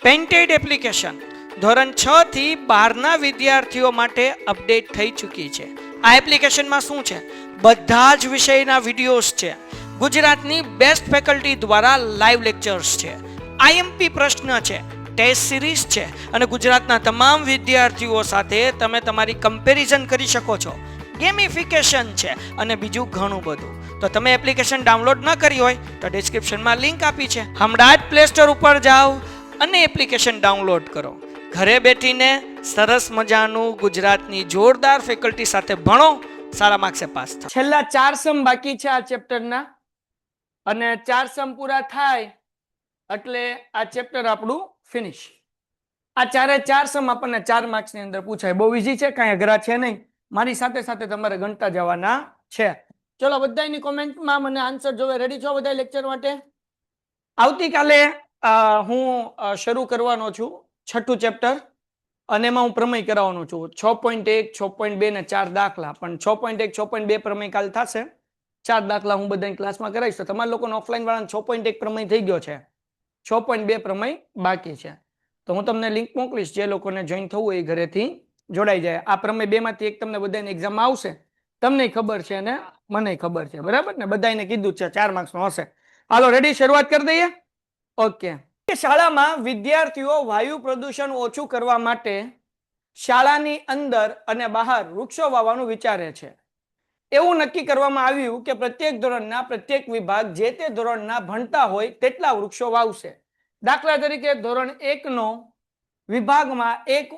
Painted application ધોરણ 6 થી 12ના વિદ્યાર્થીઓ માટે અપડેટ થઈ ચૂકી છે. આ એપ્લિકેશનમાં શું છે? બધા જ વિષયના વિડીયોઝ છે. ગુજરાતની બેસ્ટ ફેકલ્ટી દ્વારા લાઈવ લેક્ચર્સ છે. આઈએમપી પ્રશ્ન છે, ટેસ્ટ સિરીઝ છે અને ગુજરાતના તમામ વિદ્યાર્થીઓ સાથે તમે તમારી કમ્પેરિઝન કરી શકો છો. ગેમિફિકેશન છે અને બીજું ઘણું બધું. તો તમે એપ્લિકેશન ડાઉનલોડ ન કરી હોય તો ડિસ્ક્રિપ્શનમાં લિંક આપી છે. હમણાં જ પ્લે સ્ટોર ઉપર જાઓ અને એપ્લિકેશન ડાઉનલોડ કરો. ઘરે બેઠીને સરસ મજાનું ગુજરાતની જોરદાર ફેકલ્ટી સાથે ભણો, સારા માર્ક્સે પાસ થાઓ. છેલ્લા 4 સમ બાકી છે આ ચેપ્ટરના અને 4 સમ પૂરા થાય એટલે આ ચેપ્ટર આપણું ફિનિશ. આ 4 સમ આપણને 4 માર્ક્સની અંદર પૂછાય. બહુ ઈઝી છે, કાંઈ અઘરા છે નહીં. મારી સાથે સાથે તમારે ગણતા જવાના છે. ચલો બધાની કોમેન્ટમાં મને આન્સર જોવે. રેડી છો બધા લેક્ચર માટે? આવતીકાલે હું શરૂ કરવાનો છું 6થું ચેપ્ટર અને એમાં હું પ્રમેય કરાવવાનો છું. 6.1, 6.2 ને 4 દાખલા. પણ 6.1, 6.2 પ્રમેય કાલ થશે. 4 દાખલા હું બધાની ક્લાસમાં કરાવીશ. તો તમારા લોકોને ઓફલાઈન વાળાને 6.1 પ્રમેય થઈ ગયો છે, 6.2 પ્રમેય બાકી છે. તો હું તમને લિંક મોકલીશ. જે લોકોને જોઈન થવું હોય એ ઘરેથી જોડાઈ જાય. આ પ્રમેય 2 માંથી એક તમને બધાની એક્ઝામમાં આવશે. તમને ખબર છે અને મને ખબર છે, બરાબર ને? બધાને કીધું છે 4 માર્ક્સનો હશે. હાલો રેડી, શરૂઆત કરી દઈએ. ઓકે. શાળામાં વિદ્યાર્થીઓ વાયુ પ્રદૂષણ ઓછું કરવા માટે શાળાની અંદર અને બહાર વૃક્ષો વાવવાનું વિચારે છે. એવું નક્કી કરવામાં આવ્યું કે પ્રત્યેક ધોરણના પ્રત્યેક વિભાગ જે તે ધોરણના ભણતા હોય તેટલા વૃક્ષો વાવશે. દાખલા તરીકે ધોરણ 1 નો વિભાગમાં 1,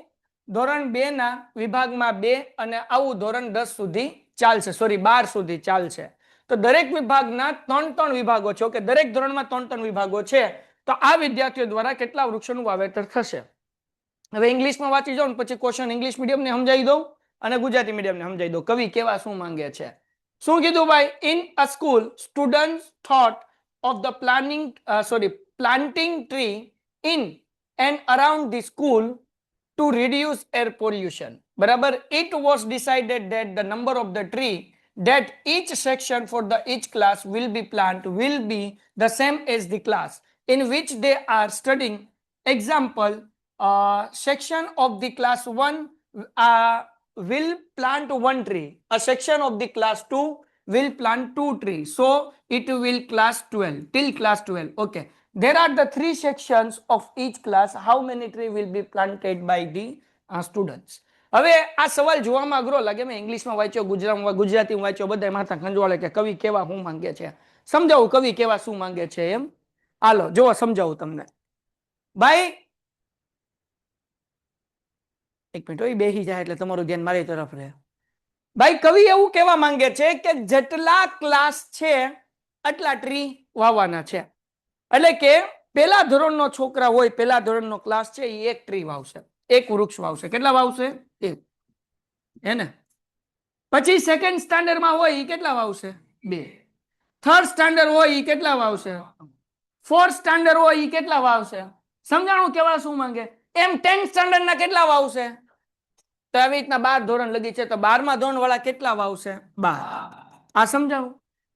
ધોરણ 2 ના વિભાગમાં 2 અને આવું ધોરણ 10 સુધી ચાલશે, સોરી 12 સુધી ચાલશે. તો દરેક વિભાગના 3 વિભાગો છે. કે દરેક ધોરણમાં 3 વિભાગો છે. તો આ વિદ્યાર્થીઓ દ્વારા કેટલા વૃક્ષોનું વાવેતર થશે? હવે ઇંગ્લિશમાં વાંચી જાઓ ને પછી ક્વેશ્ચન ઇંગ્લિશ મીડિયમને સમજાવી દઉં અને ગુજરાતી મીડિયમને સમજાવી દઉં. કવિ કેવા શું માંગે છે? શું કીધું ભાઈ? In a school students thought of the planting tree in and around the school to reduce air pollution. બરાબર. It was decided that the number of the tree that each section for the each class will be planted will be the same as the class in which they are studying. Example, section of the class 1 will plant 1 tree. A section of the class 2 will plant 2 trees. So it will class 12 till class 12. Okay. There are the 3 sections of each class. How many trees will be planted by the students? હવે આ સવાલ જોવામાં અઘરો લાગે. મેં ઇંગ્લિશમાં વાંચ્યો, ગુજરાતીમાં વાંચ્યો, બધા માથા ખંજવાળે કે કવિ કેવા શું માંગે છે. સમજાવું કવિ કેવા શું માંગે છે એમ. હાલો જો સમજાવું તમને. ભાઈ એક મિનિટ, બેસી જાય એટલે તમારું ધ્યાન મારી તરફ રહે. ભાઈ કવિ એવું કહેવા માંગે છે કે જેટલા ક્લાસ છે એટલા ટ્રી વાવવાના છે. એટલે કે પહેલા ધોરણનો છોકરા હોય, પહેલા ધોરણનો ક્લાસ છે, એ 1 ટ્રી વાવશે, 1 વૃક્ષ વાવશે. કેટલા વાવશે? 1. હે ને? પછી સેકન્ડ સ્ટાન્ડર્ડમાં હોય એ કેટલા વાવશે? 2. થર્ડ સ્ટાન્ડર્ડ હોય એ કેટલા વાવશે? 4th સ્ટાન્ડર્ડ હોય એ કેટલા વાવશે? સમજાણું કેવા શું માંગે? એમ 10th સ્ટાન્ડર્ડના કેટલા વાવશે? તો આવી રીતના 12 ધોરણ લગી છે તો 12મા ધોરણ વાળા કેટલા વાવશે? 12. આ સમજાવું.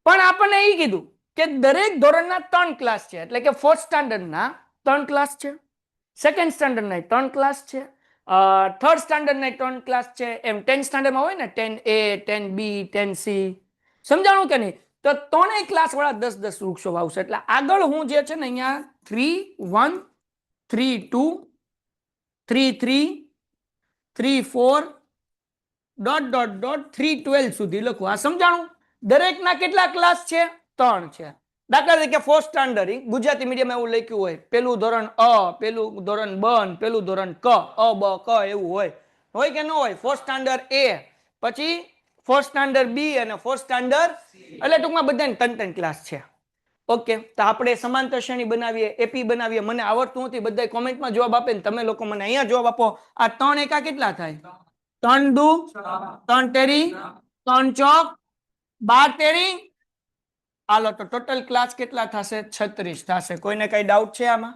પણ આપણને એ કીધું કે દરેક ધોરણના 3 ક્લાસ છે. એટલે કે 4th સ્ટાન્ડર્ડના 3 ક્લાસ છે, સેકન્ડ સ્ટાન્ડર્ડના 3 ક્લાસ છે, થર્ડ સ્ટાન્ડર્ડના 3 ક્લાસ છે. એમ 10th સ્ટાન્ડર્ડમાં હોય ને 10A, 10B, 10C. સમજાણું કે નહીં? તો 3 ક્લાસ વાળા 10-10 વૃક્ષો વાવશે. એટલે આગળ હું જે છે ને અહીંયા 3-1, 3-2, 3-3, 3-4 ... 3-12 સુધી લખું. આ સમજાણું? દરેકના કેટલા ક્લાસ છે? 3 છે. દાખલા તરીકે 4th સ્ટાન્ડર્ડ ગુજરાતી મીડિયમ એવું લખ્યું હોય, પેલું ધોરણ અ, પેલું ધોરણ બ, પેલું ધોરણ ક, અ બ ક એવું હોય કે ન હોય? 4th સ્ટાન્ડર્ડ એ, પછી 4th સ્ટાન્ડર્ડ બી અને 4th સ્ટાન્ડર્ડ, એટલે ટૂંકમાં બધાને 3 ક્લાસ છે. ઓકે. તો આપણે સમાંતર શ્રેણી બનાવીએ, એપી બનાવીએ. મને આવડતું નથી, બધા કોમેન્ટમાં જવાબ આપે ને તમે લોકો મને અહીંયા જવાબ આપો. આ 3 એકા કેટલા થાય? 3 દુ 3 તેરી 3 ચોક 12 તેરી. હાલો તો ટોટલ ક્લાસ કેટલા થશે? 36 થશે. કોઈને કઈ ડાઉટ છે આમાં?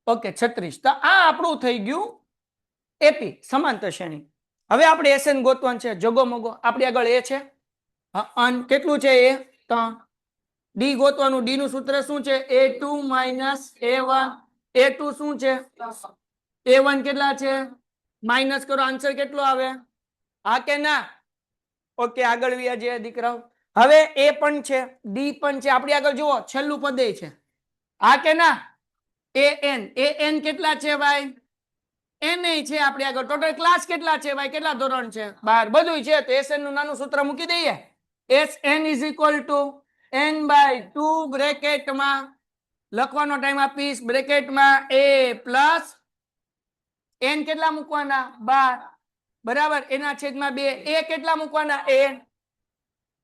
ઓકે, 36. તો આ આપણું થઈ ગયું એપી, સમાંતર શ્રેણી. હવે આપણે એસએન ગોતવાનું છે. જગો મગો આપણી આગળ એ છે. અન કેટલું છે? એ 3. ડી ગોતવાનું. ડી નું સૂત્ર શું છે? A2 - A1 A2 શું છે? A1 કેટલા છે? માઇનસ કરો, આન્સર કેટલો આવે? હા કે ના? ઓકે, આગળ વ્યા જે દીકરાઓ. હવે એ પણ છે, ડી પણ છે, આપણી આગળ જુઓ છેલ્લું પદ એ છે. હા કે ના? an કેટલા છે ભાઈ? n છે આપણી આગળ. ટોટલ ક્લાસ કેટલા છે ભાઈ? કેટલા ધોરણ છે? 12. બધું છે તો sn નું નાનું સૂત્ર મૂકી દઈએ. sn is equal to n/2 બ્રેકેટમાં લખવાનો ટાઈમ આપીશ, બ્રેકેટમાં a પ્લસ n કેટલા મૂકવાના? 12 બરાબર, એના છેદમાં 2. a કેટલા મૂકવાના? a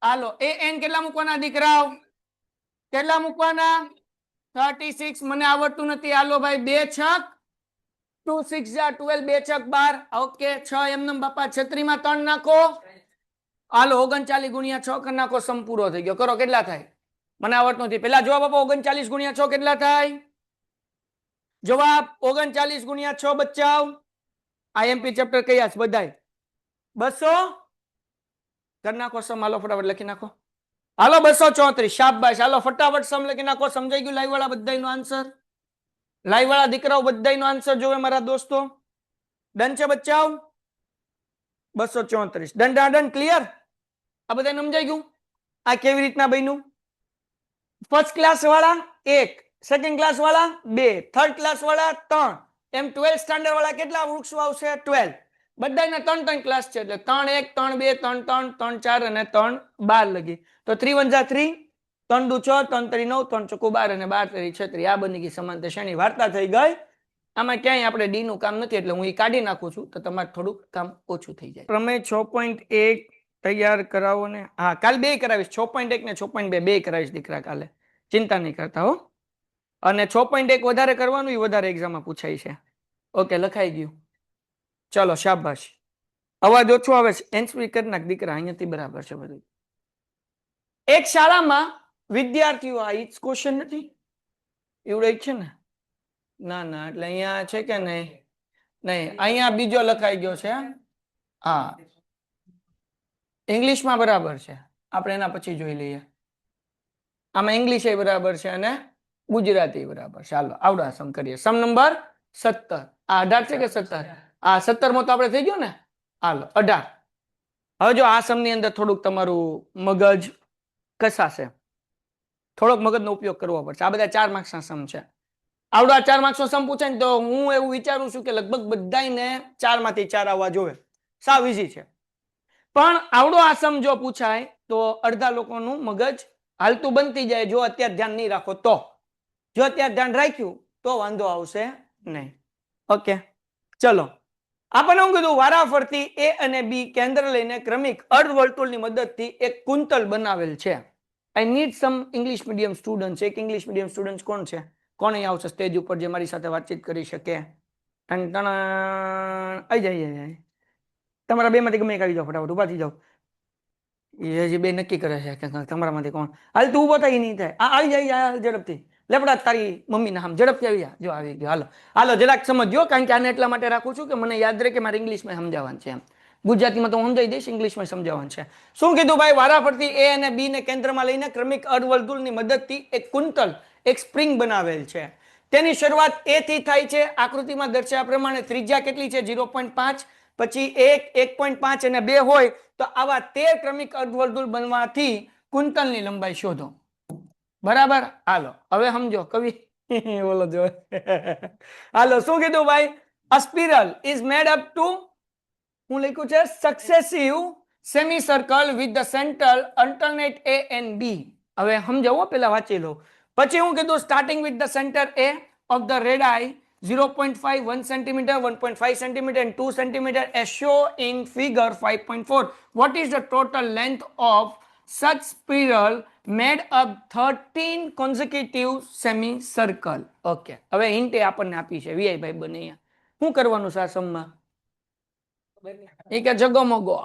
હાલો an કેટલા મૂકવાના દીકરાઓ? કેટલા મૂકવાના? 36. મને આવડતું નથી. હાલો ભાઈ, 2 છક 2 6 જા 12, 2 છક 12. ઓકે, 6 એમનેમ બાપા છત્રીમાં 3 નાખો. હાલો 39 ગુણ્યા 6 કરી નાખો. સમ પૂરો થઈ ગયો. કરો, કેટલા થાય? મને આવડતું નથી. પેલા જવાબ આપો. 39 ગુણ્યા 6 કેટલા થાય? જવાબ 39 ગુણ્યા 6 બચ્ચાઓ. આઈએમપી ચેપ્ટર કયા છે બધાય? 200 કરી નાખો સમ. હાલો ફટાફટ લખી નાખો. હાલો 234. શાબાશ. હાલો ફટાફટ સમ લખી નાખો. સમજાઈ ગયું લાઈવ વાળા બધાયનો આન્સર? લાઈવ વાળા દીકરાઓ બધાયનો આન્સર જોવે મારા દોસ્તો? ડન છે બચ્ચાઓ? 234. Done clear? આ બધાને સમજાઈ ગયું? આ કેવી રીતના બન્યું? ફર્સ્ટ ક્લાસ વાળા 1, સેકન્ડ ક્લાસ વાળા 2, થર્ડ ક્લાસ વાળા 3, એમ 12 સ્ટાન્ડર્ડ વાળા કેટલા વૃક્ષો આવશે? 12. બધાના 3 ક્લાસ છે એટલે 3 1 3 2 3 3 3 4 અને 3 12 લગી. તો 3 1 જા 3, 3 2 6, 3 3 9, 3 ચોકો 12 અને 12 3 36. આ બની ગઈ સમાંતર શ્રેણી. વાર્તા થઈ ગઈ. આમાં ક્યાંય આપણે ડી નું કામ નથી એટલે હું એ કાઢી નાખું છું તો તમારે થોડુંક કામ ઓછું થઈ જાય. પ્રમેય 6.1 તૈયાર કરાવો ને. હા, કાલે 2 કરાવીશ. 6.1 ને 6.2 બે કરાવીશ દીકરા કાલે. ચિંતા નહીં કરતા હો. અને 6.1 વધારે કરવાનું, એ વધારે એક્ઝામમાં પૂછાય છે. ઓકે, લખાઈ ગયું. ચલો શાબાશ. અવાજ ઓછો આવે છે. એન્સપી કરી નાખ દીકરા, અહીંયાથી બરાબર છે બધું. એક શાળામાં વિદ્યાર્થીઓ, આ ઈજ ક્વેશ્ચન નથી એવડે છે ને? ના ના, એટલે અહીંયા છે કે નહીં? નહીં, અહીંયા બીજો લખાઈ ગયો છે. હા, ઇંગ્લિશમાં બરાબર છે. આપણે એના પછી જોઈ લઈએ. આમાં ઇંગ્લિશ એ બરાબર છે અને ગુજરાતી બરાબર છે. ચાલો આવડા સમ કરીએ. Sum number 17. આ 18 છે કે 17? આ 17 માં તો આપણે થઈ ગયો ને. હાલો 18. હવે જો આ સમ ની અંદર થોડુંક તમારું મગજ કસાશે, થોડોક મગજનો ઉપયોગ કરવો પડશે. આ બધા 4 માર્ક્સના સમ છે. આવડા 4 માર્ક્સનો સમ પૂછે ને તો હું એવું વિચારું છું કે લગભગ બધાને 4 માંથી 4 આવવા જોવે. સાવ ઈઝી છે. પણ આવડો આ સમ જો પૂછાય તો અડધા લોકોનું મગજ હાલતું બનતી જાય જો અત્યારે ધ્યાન નહીં રાખો તો. જો અત્યારે ધ્યાન રાખ્યું તો વાંધો આવશે નહીં. ઓકે, ચલો. આપણને શું કીધું? વારાફરતી એ અને બી કેન્દ્ર લઈને ક્રમિક અર્ધવર્તુળની મદદથી એક કુંતલ બનાવેલ છે. I need some English medium student. એક ઇંગ્લિશ મીડિયમ સ્ટુડન્ટ કોણ છે? કોણ અહીં આવશે સ્ટેજ ઉપર જે મારી સાથે વાતચીત કરી શકે? આવી જાય. તમારા બે માંથી ગમે એક આવી જાઓ, ફટાફટ ઉભા થઈ જાઓ. એ હજી બે નક્કી કરે છે કે તમારા માંથી કોણ. હાલ તું ઉભો થાય નહીં થાય. આવી જાય ઝડપથી. લેપડા તારી મમ્મીના આમ ઝડપથી આવી જા. જો આવી ગયો. હાલો હાલો જરાક સમજો, કારણ કે આને એટલા માટે રાખું છું કે મને યાદ રહે કે મારે ઇંગ્લિશમાં સમજાવવાનું છે. એમ ગુજરાતીમાં તો હું સમજાવી દઈશ, ઇંગ્લિશમાં સમજાવવાનું છે. શું કીધું ભાઈ? વારાફરતી એ અને બી ને કેન્દ્રમાં લઈને ક્રમિક અર્ધવર્તુળની મદદથી એક કુંતલ, એક સ્પ્રિંગ બનાવેલ છે. તેની શરૂઆત એ થી થાય છે. આકૃતિમાં દર્શાવ્યા પ્રમાણે ત્રિજ્યા કેટલી છે? 0.5, પછી 1, 1.5 અને 2 હોય તો આવા 13 ક્રમિક અર્ધવર્તુળ બનવાથી કુંતલની લંબાઈ શોધો. બરાબર? હાલો હવે સમજો કવિ બોલો જો. હાલો શું કીધું ભાઈ? A spiral is made up to, હું લખ્યું છે successive semicircle with the center alternate A and B. હવે સમજાવો, પેલા વાંચી લો. પછી હું કીધું starting with the center A of the radii 0.5, 1 cm, 1.5 cm and 2 cm as shown in figure 5.4. What is the total length of such spiral made up 13 consecutive semicircle? Okay, હવે hint આપણને આપી છે વીઆઈ ભાઈ બને. અહીંયા શું કરવાનું છે આ સમમાં? એ કે જગમગો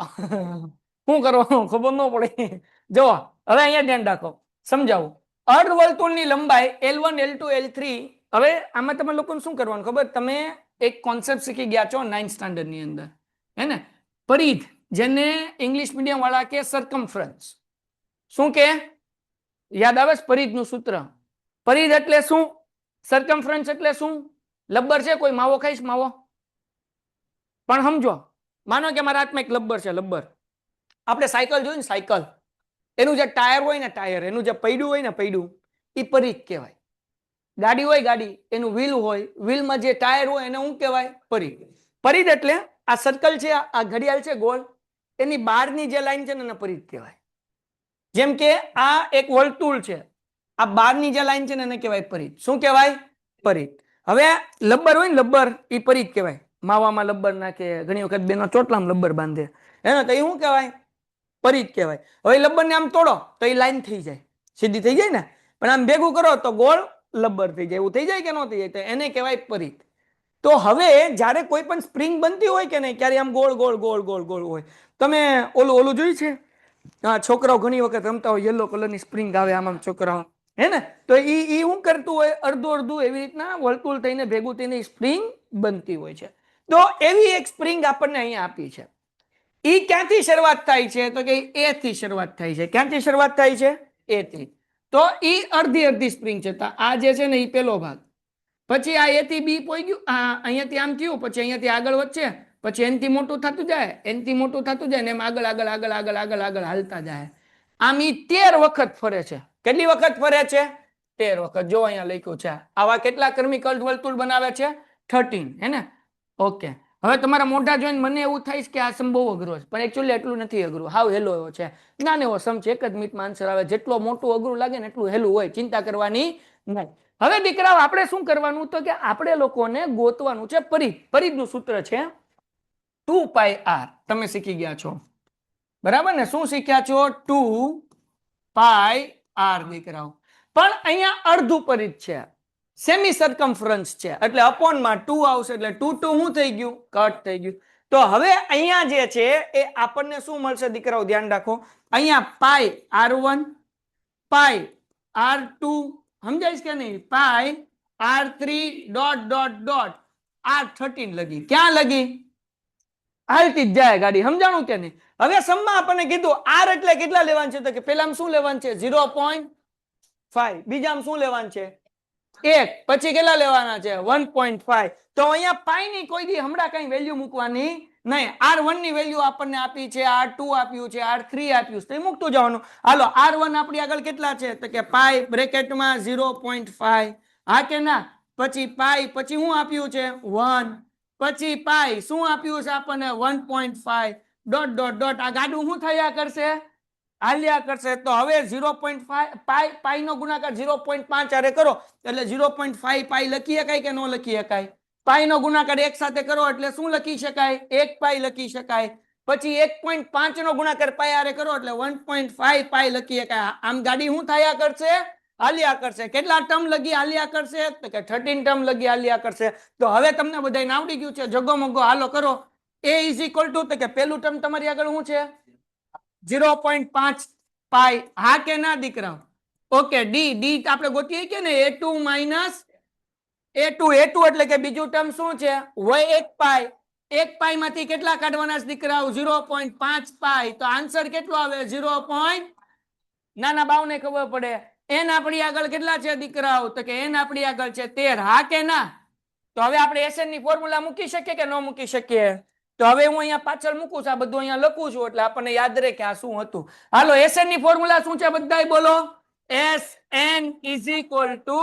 શું કરવાનું ખબર ન પડે. જો હવે અહીંયા ધ્યાન રાખો, સમજાવું. અર્ધવર્તુળની લંબાઈ L1, L2, L3. હવે આમાં તમે લોકોને શું કરવાનું ખબર? તમે એક કોન્સેપ્ટ શીખી ગયા છો 9th સ્ટાન્ડર્ડ ની અંદર, હે ને? પરિધ, જેને ઇંગ્લિશ મીડિયમ વાળા કે સરકમફરન્સ. શું કે યાદ આવે? પરિધનું સૂત્ર. પરિધ એટલે શું? સરકમફરન્સ એટલે શું? લબ્બર છે કોઈ? માવો ખાઈશ? માવો પણ સમજો, માનો કે મારા હાથમાં એક લબ્બર છે. લબ્બર, આપણે સાયકલ જોયું ને, સાયકલ એનું જે ટાયર હોય ને, ટાયર એનું જે પૈડું હોય ને, પૈડું એ પરિઘ કહેવાય. ગાડી હોય, ગાડી એનું વ્હીલ હોય, વ્હીલમાં જે ટાયર હોય એને શું કહેવાય? પરિઘ. પરિઘ એટલે આ સર્કલ છે, આ ઘડિયાળ છે ગોળ, એની બહારની જે લાઈન છે ને એને પરિઘ કહેવાય. જેમ કે આ એક વર્તુળ છે, આ બહારની જે લાઈન છે ને એને કહેવાય પરિઘ. શું કહેવાય? પરિઘ. હવે લબ્બર હોય ને, લબ્બર એ પરિઘ કહેવાય. માવામાં લબ્બર નાખે, ઘણી વખત બેનો ચોટલામાં લબ્બર બાંધે, એને તો એ શું કહેવાય? પરિઘ કહેવાય. હવે લબ્બર ને આમ તોડો તો એ લાઈન થઈ જાય, સીધી થઈ જાય ને, પણ આમ ભેગું કરો તો ગોળ લબ્બર થઈ જાય. એવું થઈ જાય કે ન થઈ જાય? તો એને કહેવાય પરિઘ. તો હવે જ્યારે કોઈ પણ સ્પ્રિંગ બનતી હોય કે નહીં, ક્યારે આમ ગોળ ગોળ ગોળ ગોળ ગોળ હોય. તમે ઓલું જોયું છે? હા, છોકરાઓ ઘણી વખત રમતા હોય, યલો કલરની સ્પ્રિંગ આવે આમ છોકરાઓ, હે ને? તો એ શું કરતું હોય? અડધું અડધું એવી રીતના વર્તુળ થઈને ભેગું થઈને સ્પ્રિંગ બનતી હોય છે. તો એવી એક સ્પ્રિંગ આપણને અહીંયા આપી છે. એ ક્યાંથી શરૂઆત થાય છે? તો કે એ થી શરૂઆત થાય છે. ક્યાંથી શરૂઆત થાય છે? એ થી. તો એ અડધી અડધી સ્પ્રિંગ છે. તો આ જે છે ને એ પેલો ભાગ, પછી આ એ થી બી પોઈ ગયું, અહીંયાથી આમ થયું, પછી અહીંયાથી આગળ વધશે, પછી એનથી મોટું થતું જાય, એનથી મોટું થતું જાય, ને એમ આગળ આગળ આગળ આગળ આગળ આગળ હાલતા જાય. આમ ઈ 13 વખત ફરે છે. કેટલી વખત ફરે છે? 13 વખત. જો અહીંયા લખ્યું છે. આવા કેટલા કર્મિકલ વર્તુળ બનાવે છે? 13, હે ને? ઓકે. હવે તમારા મોઢા જોઈને મને એવું થાય કે આ સમ બહુ અઘરો છે, પણ એકચ્યુઅલી એટલું નથી અઘરું. હાવ હેલો એવો છે. નાનો એવો સમ છે, એક જ મિનિટમાં આન્સર આવે. જેટલો મોટું અઘરું લાગે ને એટલું હેલું હોય, ચિંતા કરવાની નહીં. હવે દીકરાઓ આપણે શું કરવાનું? તો કે આપણે લોકોને ગોતવાનું છે પરિઘ. પરિઘનું સૂત્ર છે 2πr. તમે શીખી ગયા છો, બરાબર ને? શું શીખ્યા છો? 2πr દીકરાઓ. પણ અહીંયા અડધું પરિઘ છે, સેમી સર્કમફરન્સ છે, એટલે અપોનમાં 2 આવશે, એટલે 2 2 શું થઈ ગયું? કટ થઈ ગયું. તો હવે અહીંયા જે છે એ આપણને શું મળશે દીકરાઓ? ધ્યાન રાખો, અહીંયા પાઈ r1, પાઈ r2, સમજાય કે નહીં? પાઈ r3 dot dot dot r13 લગી. ક્યાં લગી? હાલતી જ જાય ગાડી. સમજાણું કે નહીં? હવે સમમાં આપણને કીધું r એટલે કેટલા લેવાનું છે? તો કે પેલામાં શું લેવાનું છે? 0.5. બીજામાં શું લેવાનું છે? 1. પછી કેટલા લેવાના છે? 1.5. તો અહીંયા પાઈ ની કોઈ દી હમણાં કઈ વેલ્યુ મૂકવાની નહીં. r1 ની વેલ્યુ આપણને આપી છે, r2 આપ્યું છે, r3 આપ્યું છે, તો એ મૂકતું જવાનું. હાલો, r1 આપણી આગળ કેટલા છે? તો કે પાઈ બ્રેકેટમાં 0.5. હા કે ના? પછી પાઈ, પછી શું આપ્યું છે? 1. પછી પાઈ શું આપ્યું છે આપણને? 1.5 ડોટ ડોટ ડોટ. આ ગાડું શું થયા કરશે? હાલ્યા કરશે. તો હવે 0.5 પાઈ નો ગુણાકાર 0.5 આરે કરો એટલે 0.5 પાઈ લખી શકાય કે ન લખી શકાય? પાઈ નો ગુણાકાર એક સાથે કરો એટલે શું લખી શકાય? 1 પાઈ લખી શકાય. પછી 1.5 નો ગુણાકાર પાઈ આરે કરો એટલે 1.5 પાઈ લખી શકાય. આમ ગાડી શું થયા કરશે? હાલ્યા કરશે. કેટલા ટર્મ લગી હાલ્યા કરશે? તો કે 13 ટર્મ લગી હાલ્યા કરશે. તો હવે તમને બધાને આવડી ગયું છે. જગો મગો હાલો કરો. a ઇઝ ઇક્વલ ટુ, તો કે પેલું ટર્મ તમારી આગળ શું છે? 0.5 પાઈ. હા કે ના દીકરા? ઓકે. ડી આપણે ગોતીએ કે ને? a2 માઇનસ a2 એટલે કે બીજું ટર્મ શું છે? હોય 1 પાઈ. 1 પાઈ માંથી કેટલા કાઢવાના છે દીકરાઓ? 0.5 પાઈ. તો આન્સર કેટલો આવે? 0. નાના બાવને ખબર પડે. n આપણી આગળ કેટલા છે દીકરાઓ? તો કે n આપણી આગળ છે 13. હા કે ના? તો હવે આપણે SN ની ફોર્મ્યુલા મૂકી શકીએ કે ન મૂકી શકીએ? તો હવે હું અહીંયા પાછળ મૂકું છું, આ બધું અહીંયા લખું છું એટલે આપણને યાદ રહે કે આ શું હતું. હાલો, SN ની ફોર્મ્યુલા શું છે બધાય બોલો? SN is equal to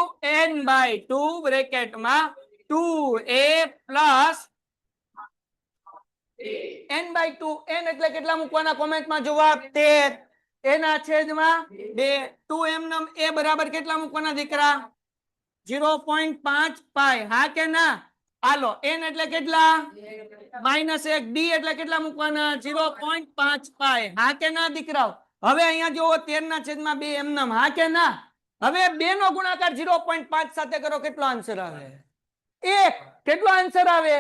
n/2 બ્રેકેટમાં 2a plus n/2. n એટલે કેટલા મૂકવાના? કોમેન્ટમાં જવાબ 13. એના છેદમાં 2. 2m a બરાબર કેટલા મૂકવાના દીકરા? 0.5 પાઈ. હા કે ના? હાલો, n એટલે કેટલા? -1. d એટલે કેટલા મૂકવાના? 0.5 પાઈ. હા કે ના દીકરાઓ? હવે અહીંયા જુઓ 13 ના છેદમાં 2 એમનેમ. હા કે ના? હવે 2 નો ગુણાકાર 0.5 સાથે કરો, કેટલો આન્સર આવે? 1. કેટલો આન્સર આવે?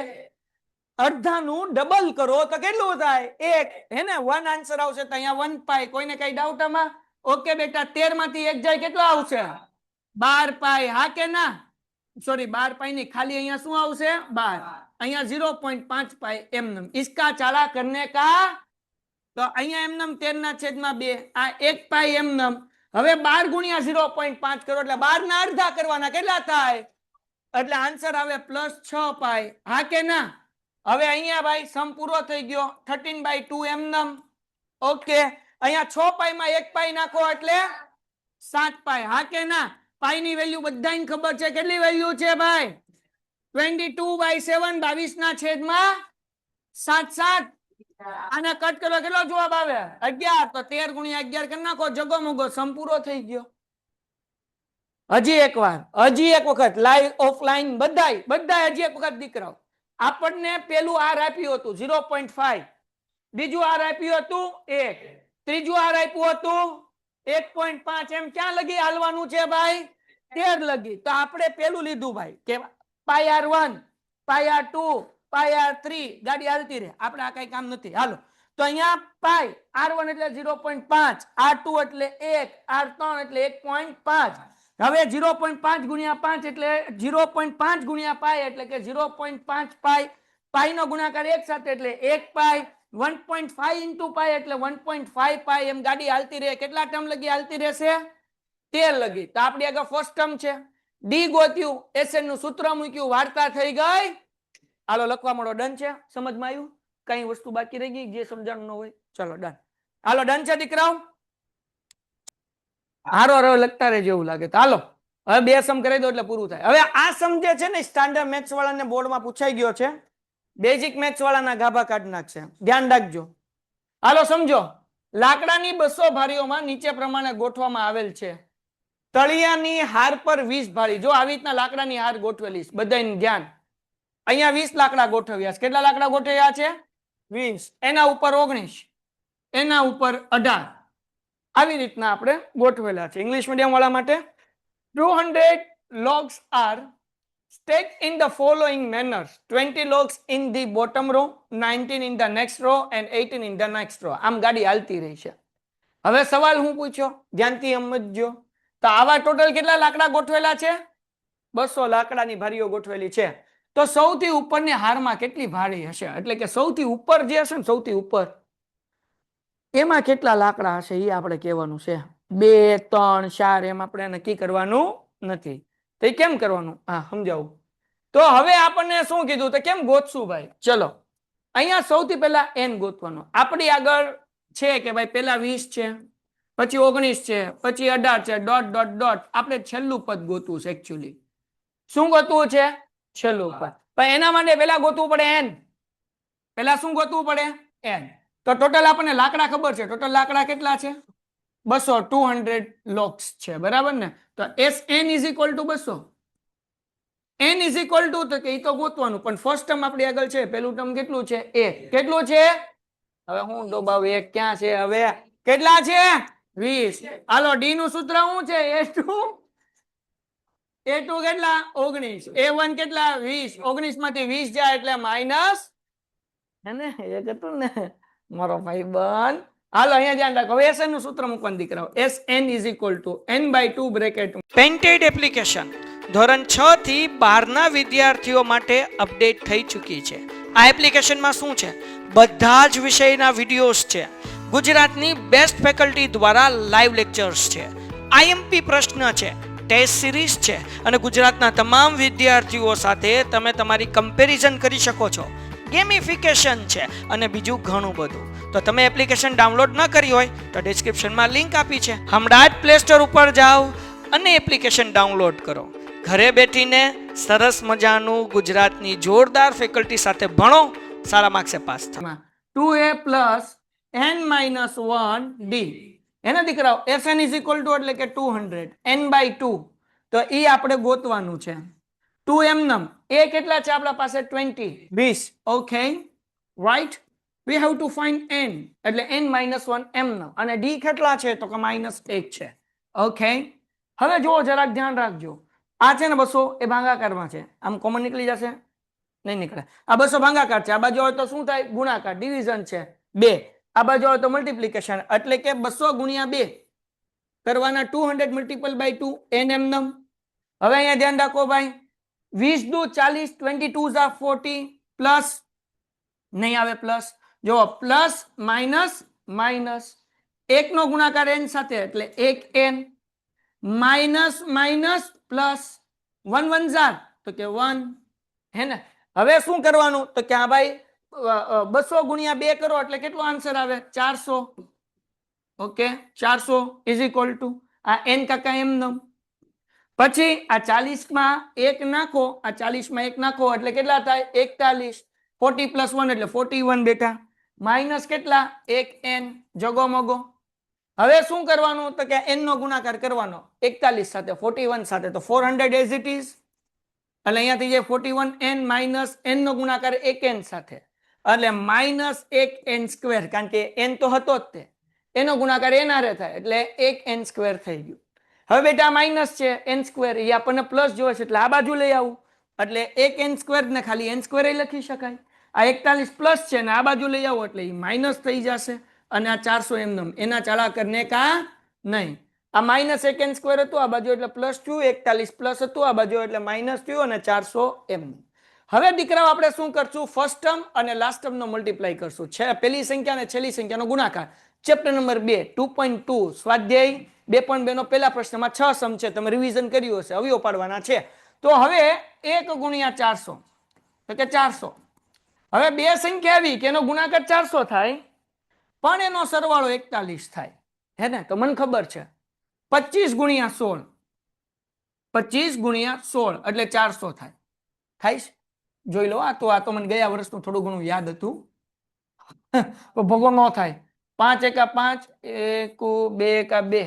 અડધાનું ડબલ કરો તો કેટલું થાય? 1. હે ને? 1 આન્સર આવશે. તો અહીંયા 1 પાઈ. કોઈને કઈ ડાઉટ આમાં? ઓકે બેટા, 13 માંથી 1 જાય કેટલો આવશે? 12 પાઈ. હા કે ના? સોરી, 12 પાઈ નહીં, ખાલી અહીંયા શું આવશે? 12. અહીંયા 0.5 પાઈ એમનેમ. इसका चाला करने का, તો અહીંયા એમનેમ 13 ના છેદમાં 2. આ 1 પાઈ એમનેમ. હવે 12 ગુણ્યા 0.5 કરો એટલે 12 ના અડધા કરવાના. કેટલા થાય? એટલે આન્સર આવે +6 હા કે ના? હવે અહીંયા ભાઈ સમ પૂરો થઈ ગયો 13/2 એમનેમ ઓકે અહીંયા 6 માં 1 પાઈ નાખો એટલે 7 હા કે ના? પાઈ ની વેલ્યુ બધાને ખબર છે કેટલી વેલ્યુ છે ભાઈ 22/7 22 ના છેદમાં 7 આને કટ કરો કેટલો જવાબ આવે 11 તો 13 ગુણ્યા 11 કરી નાખો જગો મોગો સમ પૂરો થઈ ગયો હજી એક વખત લાઈવ ઓફલાઈન બધાય હજી એક વખત દીકરાઓ આપણને પેલું આર આપ્યું હતું 0.5 બીજું આર આપ્યું હતું 1 ત્રીજું આર આપ્યું હતું 1.5 એમ ક્યાં લગી હાલવાનું છે ભાઈ 13 લગી તો આપણે પેલું લીધું ભાઈ કે પાઈ r1 પાઈ r2 પાઈ r3 ગાડી હાલતી રહે આપણે આ કઈ કામ નથી હાલો તો અહીંયા પાઈ r1 એટલે 0.5 r2 એટલે 1 r3 એટલે 1.5 હવે 0.5 ગુણ્યા 5 એટલે 0.5 ગુણ્યા પાઈ એટલે કે 0.5 પાઈ પાઈ નો ગુણાકાર એક સાથે એટલે 1 પાઈ 1.5 ઇન્ટુ પાઈ એટલે 1.5 પાઈ એમ ગાડી હાલતી રહે કેટલા ટર્મ લગી હાલતી રહેશે 13 લગી તો આપણી આગળ ફર્સ્ટ ટર્મ છે ડી ગોત્યું એસએન નું સૂત્ર મૂક્યું વાર્તા થઈ ગઈ હાલો લખવા મળો ડન છે સમજમાં આવ્યું કઈ વસ્તુ બાકી રહી ગઈ જે સમજાણું ન હોય ચલો ડન હાલો ડન છે દીકરાઓ હારો હારો લખતા રહે જેવું લાગે તો હાલો હવે બે સમ કરી દો એટલે પૂરું થાય હવે આ સમ જે છે ને સ્ટાન્ડર્ડ મેથ્સ વાળાને બોર્ડમાં પૂછાઈ ગયો છે બેઝિક મેથ્સ વાળાના ગાભા કાઢી નાખશે ધ્યાન રાખજો હાલો સમજો લાકડાની 200 ભારીઓમાં નીચે પ્રમાણે ગોઠવવામાં આવેલ છે તળિયાની હાર પર 20 ભારી જો આવી રીતના લાકડાની હાર ગોઠવેલી છે બધાને ધ્યાન અહીંયા 20 લાકડા ગોઠવ્યા છે કેટલા લાકડા ગોઠવ્યા છે 20 એના ઉપર 19 એના ઉપર 18 આવી રીતના આપણે ગોઠવેલા છે ઇંગ્લિશ મીડિયમ વાળા માટે 200 logs are stacked in the following manners 20 logs in the bottom row 19 in the next row and 18 in the next row આમ ગાડી હાલતી રહી છે હવે સવાલ હું પૂછ્યો ધ્યાનથી સમજજો તો આવા ટોટલ કેટલા લાકડા ગોઠવેલા છે 200 લાકડાની ભારીઓ ગોઠવેલી છે તો સૌથી ઉપરની હારમાં કેટલી ભારી હશે એટલે કે સૌથી ઉપર જે હશે ને સૌથી ઉપર એમાં કેટલા લાકડા હશે એ આપણે કહેવાનું છે 2 3 4 એમ આપણે નક્કી કરવાનું નથી તો એ કેમ કરવાનું હા સમજાવું તો હવે આપણને શું કીધું તો કેમ ગોતશું ભાઈ ચલો અહીંયા સૌથી પહેલા n ગોતવાનો આપણી આગળ છે કે ભાઈ પહેલા 20 છે પછી 19 છે પછી 18 છે ડોટ ડોટ ડોટ આપણે છેલ્લું પદ ગોતવું છે એકચ્યુઅલી શું ગોતવું છે છેલ્લું પદ પણ એના માટે પહેલા ગોતવું પડે n પહેલા શું ગોતવું પડે n તો ટોટલ આપણને લાકડા ખબર છે ટોટલ લાકડા કેટલા છે 200 logs છે બરાબર ને તો Sn is equal to 200 n is equal to તો કે ઈ તો ગોતવાનું પણ ફર્સ્ટ ટર્મ આપણી આગળ છે પહેલું ટર્મ કેટલું છે 1 કેટલું છે હવે હું દબાવ 1 ક્યાં છે હવે કેટલા છે 20 હાલો ડી નું સૂત્ર શું છે A2 કેટલા 19 A1 કેટલા 20 19 માંથી 20 જાય એટલે માઈનસ હે ને એક હતું ને મારો ભાઈ બન હાલો અહીંયા ધ્યાન રાખો હવે SN નું સૂત્ર મૂકવાનું દીકરાઓ SN is equal to n/2 bracket painted application ધોરણ 6 થી 12 ના વિદ્યાર્થીઓ માટે અપડેટ થઈ ચૂકી છે આ એપ્લિકેશનમાં શું છે બધા જ વિષયના વિડિયોઝ છે ગુજરાતની બેસ્ટ ફેકલ્ટી દ્વારા લાઈવ લેક્ચર્સ છે આઈએમપી પ્રશ્ન છે ટેસ્ટ સિરીઝ છે અને ગુજરાતના તમામ વિદ્યાર્થીઓ સાથે તમે તમારી કમ્પેરિઝન કરી શકો છો ગેમિફિકેશન છે અને બીજું ઘણું બધું તો તમે એપ્લિકેશન ડાઉનલોડ ન કરી હોય તો ડિસ્ક્રિપ્શનમાં લિંક આપી છે હમણાં જ પ્લે સ્ટોર ઉપર જાઓ અને એપ્લિકેશન ડાઉનલોડ કરો ઘરે બેઠીને સરસ મજાનું ગુજરાતની જોરદાર ફેકલ્ટી સાથે ભણો સારા માર્ક્સે પાસ થાઓ 2a plus n-1 d એના દીકરાઓ Sn is equal to એટલે કે 200 n/2 તો એ આપણે ગોતવાનું છે 2 એમનેમ a કેટલા છે આપણા પાસે 20 okay right we have to find n એટલે n-1 એમનેમ અને d કેટલા છે તો કે -1 છે ઓકે હવે જો જરાક ધ્યાન રાખજો આ છે ને 200 એ ભાગાકારમાં છે આમ કોમન નીકળી જશે નહીં નીકળે આ 200 ભાગાકાર છે આ બાજુ હોય તો શું થાય ગુણાકાર ડિવિઝન છે 2 આ બાજુ હોય તો મલ્ટીપ્લિકેશન એટલે કે 200 ગુણ્યા 2 કરવાના 200 મલ્ટીપલ બાય 2 n એમનેમ હવે અહીંયા ધ્યાન રાખો ભાઈ 20 દુ 40 22 are 40 પ્લસ નહીં આવે પ્લસ જો પ્લસ માઇનસ માઇનસ 1 નો ગુણાકાર n સાથે એટલે 1n minus minus plus 1 1 jar તો કે 1 હે ને હવે શું કરવાનું તો કે આ ભાઈ 200 ગુણ્યા 2 કરો એટલે કેટલો આન્સર આવે 400 ઓકે 400 ઇઝ ઇક્વલ ટુ આ n કાકા એમ નમ પછી આ 40 માં 1 નાખો આ 40 માં 1 નાખો એટલે કેટલા થાય 41 40 પ્લસ 1 એટલે 41 બેટા માઇનસ કેટલા 1n જગો મગો હવે શું કરવાનું તો કે n નો ગુણાકાર કરવાનો 41 સાથે 41 સાથે તો 400 એઝ ઇટ ઇઝ એટલે અહીંયાથી જે 41n માઇનસ n નો ગુણાકાર 1n સાથે એટલે માઇનસ 1n સ્ક્વેર કારણ કે n તો હતો જ તે એનો ગુણાકાર n હારે થાય એટલે 1n સ્ક્વેર થઈ ગયું હવે બેટા માઇનસ છે n સ્ક્વેર એ આપણને પ્લસ જોઈએ છે એટલે આ બાજુ લઈ આવું એટલે 1n સ્ક્વેર ને ખાલી n સ્ક્વેર લખી શકાય આ 41 પ્લસ છે ને આ બાજુ લઈ આવો એટલે એ માઇનસ થઈ જશે અને આ 400 એમ એના ચાળા કરને કા નહીં આ માઇનસ 1n સ્ક્વેર હતું આ બાજુ એટલે પ્લસ થયું 41 પ્લસ હતું આ બાજુ એટલે માઇનસ થયું અને 400 એમ હવે દીકરાઓ આપણે શું કરશું ફર્સ્ટ ટર્મ અને લાસ્ટ ટર્મ નો મલ્ટીપ્લાય કરશું છે પહેલી સંખ્યા અને છેલ્લી સંખ્યાનો ગુણાકાર ચેપ્ટર નંબર 2 2.2 સ્વાધ્યાય 2.2 નો પહેલા પ્રશ્નમાં 6 સમ છે તમે રિવિઝન કર્યું હશે અવયવ પાડવાના છે તો હવે 1 ગુણ્યા 400 તો કે 400 હવે બે સંખ્યા આવી કે એનો ગુણાકાર 400 થાય પણ એનો સરવાળો 41 થાય હે ને તો મને ખબર છે 25 ગુણ્યા 16 25 ગુણ્યા 16 એટલે 400 થાય થાય જોઈ લો આ તો મને ગયા વર્ષનું થોડું ઘણું યાદ હતું ભગો ન થાય 5 એકા 5 1 2 એકા 2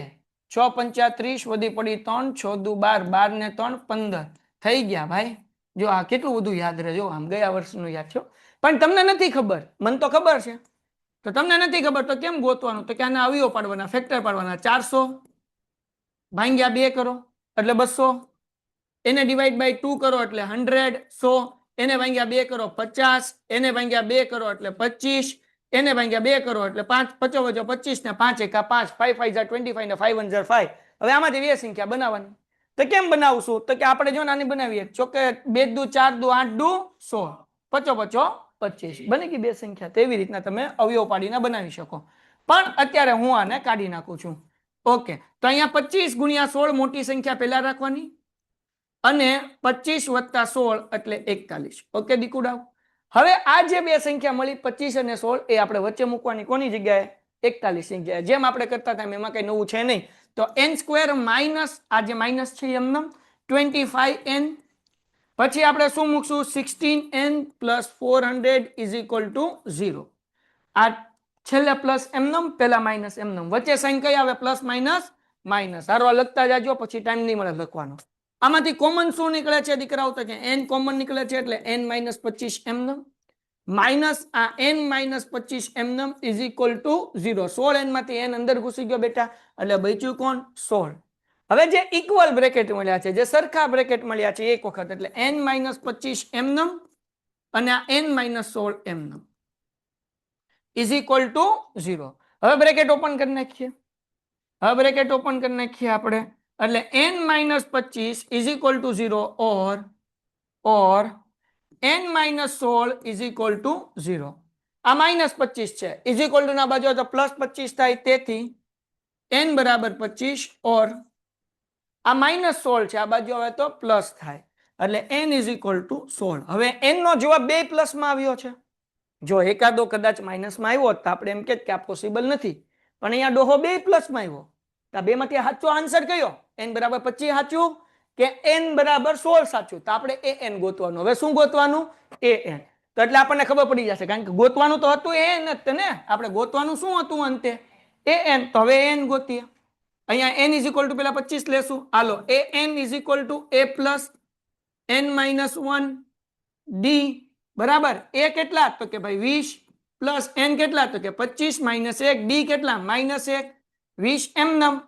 6 પંચા 30 વધી પડી 3 6 દુ 12 12 ને 3 15 થઈ ગયા ભાઈ જો આ કેટલું બધું યાદ રહે જો આમ ગયા વર્ષનું યાદ છે પણ તમને નથી ખબર મને તો ખબર છે તો તમને નથી ખબર તો કેમ ગોતવાનું તો કે આના અવયવ પાડવાના ફેક્ટર પાડવાના 400 ભાંગ્યા 2 કરો એટલે 200 એને ડિવાઈડ બાય 2 કરો એટલે 100 100 એને ભાંગ્યા 2 કરો 50 એને ભાંગ્યા 2 કરો એટલે 25 એને ભાંગ્યા 2 કરો એટલે 5 5 25 ને 5 એકા 5 5 5 જા 25 ને 5 1 જા 5 હવે આમાંથી બે સંખ્યા બનાવવાની તો કેમ બનાવશું તો કે આપણે જો નાની બનાવીએ ચોકે 2 દુ 4 દુ 8 દુ 16 પચો પચો 25 બની ગઈ બે સંખ્યા તેવી રીતના તમે અવયવ પાડીને બનાવી શકો પણ અત્યારે હું આને કાઢી નાખું છું ઓકે તો અહીંયા 25 ગુણ્યા 16 મોટી સંખ્યા પહેલા રાખવાની અને 25 વત્તા 16 એટલે 41 ઓકે દીકુડાવ હવે આ જે બે સંખ્યા મળી 25 અને 16 એ આપણે વચ્ચે મૂકવાની કોની જગ્યાએ 41 જગ્યાએ જેમ આપણે કરતા હતા એમાં કઈ નવું છે નહીં તો n સ્ક્વેર માઇનસ આ જે માઇનસ છે એમનેમ 25n પછી આપણે શું મૂકશું 16n plus 400 is equal to 0 આ છેલ્લે પ્લસ એમનેમ પહેલા માઇનસ એમનેમ વચ્ચે સાઈન કઈ આવે પ્લસ માઇનસ માઇનસ હારો લખતા જાજો પછી ટાઈમ નહીં મળે લખવાનો આમાંથી કોમન શું નીકળે છે દીકરાઓ તો કે n કોમન નીકળે છે એટલે n માઇનસ 25 એમનેમ માઇનસ આ n માઇનસ 25 એમનેમ ઇઝ ઇક્વલ ટુ 0 16n માંથી n અંદર ઘૂસી ગયો બેટા એટલે બચ્યું કોણ 16 હવે જે ઇક્વલ બ્રેકેટ મળ્યા છે જે સરખા બ્રેકેટ મળ્યા છે એક વખત એટલે n માઇનસ 25 એમનેમ અને આ n માઇનસ 16 એમનેમ ઇઝ ઇક્વલ ટુ 0 હવે બ્રેકેટ ઓપન કરી નાખીએ આપણે એટલે n minus 25 is equal to 0 or n minus 16 is equal to 0 આ માઇનસ 25 છે ઇઝ ઇક્વલ ટુ ના બાજુ તો પ્લસ 25 થાય તેથી n બરાબર 25 ઓર આ માઇનસ 16 છે આ બાજુ આવે તો પ્લસ થાય એટલે n ઇઝ ઇક્વલ ટુ 16 હવે n નો જવાબ બે પ્લસ માં આવ્યો છે જો એકાદો કદાચ માઇનસ માં આવ્યો તો આપણે એમ કે આ પોસિબલ નથી પણ અહીંયા ડોહો બે પ્લસ માં આવ્યો તો બે માંથી સાચો આન્સર કયો n બરાબર 25 સાચું કે n બરાબર 16 સાચું તો આપણે an ગોતવાનું હવે શું ગોતવાનું an તો એટલે આપણને ખબર પડી જશે કારણ કે ગોતવાનું તો હતું an જ ને આપણે ગોતવાનું શું હતું અંતે an તો હવે an ગોતીએ અહીંયા n ઇઝ ઇક્વલ ટુ પેલા 25 લેશું હાલો an is equal to a plus n minus 1 d બરાબર a કેટલા તો કે ભાઈ 20 પ્લસ n કેટલા તો કે 25 માઇનસ 1 d કેટલા માઇનસ 1 20 એમનેમ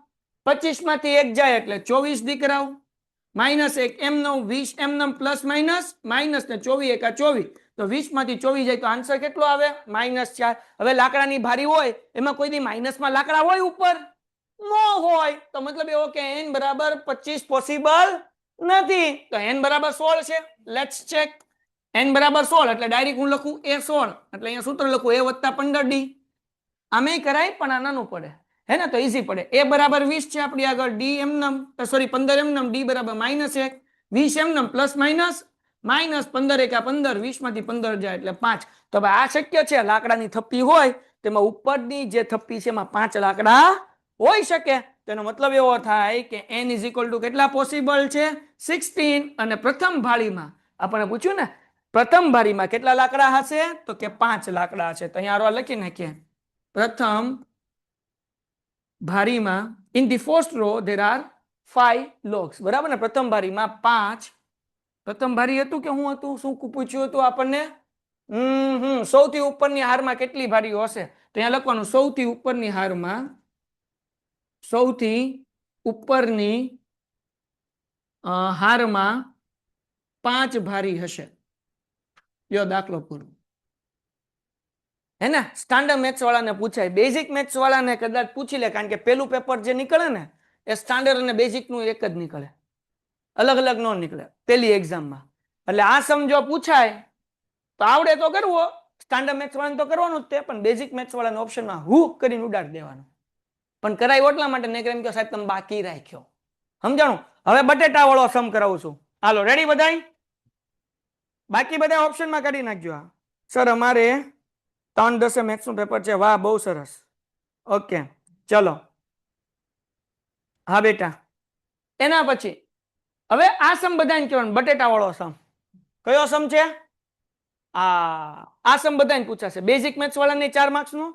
25 માંથી 1 જાય એટલે 24 દીકરાઓ માઇનસ 1 એમનેમ 20 એમનેમ પ્લસ માઇનસ માઇનસ ને 24 એકા 24 તો 20 માંથી 24 જાય તો આન્સર કેટલો આવે -4 હવે લાકડાની ભારી હોય એમાં કોઈ દી માઇનસ માં લાકડા હોય ઉપર નો હોય તો મતલબ એવો કે n બરાબર 25 પોસિબલ નથી તો n બરાબર 16 છે લેટ્સ ચેક n બરાબર 16 એટલે ડાયરેક્ટ હું લખું a 16 એટલે અહીંયા સૂત્ર લખું a વત્તા 15d આમે કરાય પણ આ નાનું પડે હે ને તો ઈઝી પડે a બરાબર 20 છે આપણી આગળ d એમનેમ સોરી 15 એમનેમ d બરાબર -1 20 એમને પ્લસ માઇનસ માઇનસ 15 એકા 15, 20 માંથી 15 જાય એટલે 5. તો હવે આ શક્ય છે, લાકડાની થપ્પી હોય તેમાં ઉપરની જે થપ્પી છે એમાં 5 લાકડા હોઈ શકે. તેનો મતલબ એવો થાય કે n ઇઝ ઇક્વલ ટુ કેટલા પોસિબલ છે? 16. અને પ્રથમ ભાળીમાં આપણે પૂછ્યું ને, પ્રથમ ભાળીમાં કેટલા લાકડા હશે? તો કે 5 લાકડા હશે. તો અહીંયા લખી નાખીએ, પ્રથમ ભારીમાં in the first row there are 5 logs. બરાબર ને? પ્રથમ ભારીમાં 5. પ્રથમ ભારી હતું કે હું હતું? શું પૂછ્યું હતું આપણને? સૌથી ઉપરની હારમાં કેટલી ભારીઓ હશે? તો અહીંયા લખવાનું સૌથી ઉપરની હારમાં, સૌથી ઉપરની હારમાં 5 ભારી હશે. યો દાખલો પૂરો. હે ને? સ્ટાન્ડર્ડ મેથ્સ વાળાને પૂછાય, બેઝિક મેથ્સ વાળાને કદાચ પૂછી લે, કારણ કે પેલું પેપર જે નીકળે ને એ સ્ટાન્ડર્ડ અને બેઝિક નું એક જ નીકળે, અલગ અલગ નો નીકળે પેલી એક્ઝામમાં. એટલે આ સમજો પૂછાય તો આવડે તો કરવો, સ્ટાન્ડર્ડ મેથ્સ વાળાને તો કરવાનું જ તે, પણ બેઝિક મેથ્સ વાળાને ઓપ્શનમાં હુક કરીને ઉડાડી દેવાનું. પણ કરાય એટલા માટે ને એમ કે સાહેબ તમે બાકી રાખ્યો. સમજાણું? હવે બટેટા વાળો સમ કરાવું છું. હાલો, રેડી બધાય? બાકી બધા ઓપ્શનમાં કાઢી નાખજો. સર અમારે 3-10 મેથ્સ નું પેપર છે. વાહ, બહુ સરસ. ઓકે, ચલો. હા બેટા, એના પછી હવે આ સમ બધાને કહેવાનું, બટેટા વાળો સમ. કયો સમ છે? આ સમ બધાને પૂછાશે. બેઝિક મેથ્સ વાળાને 4 માર્ક્સ નો,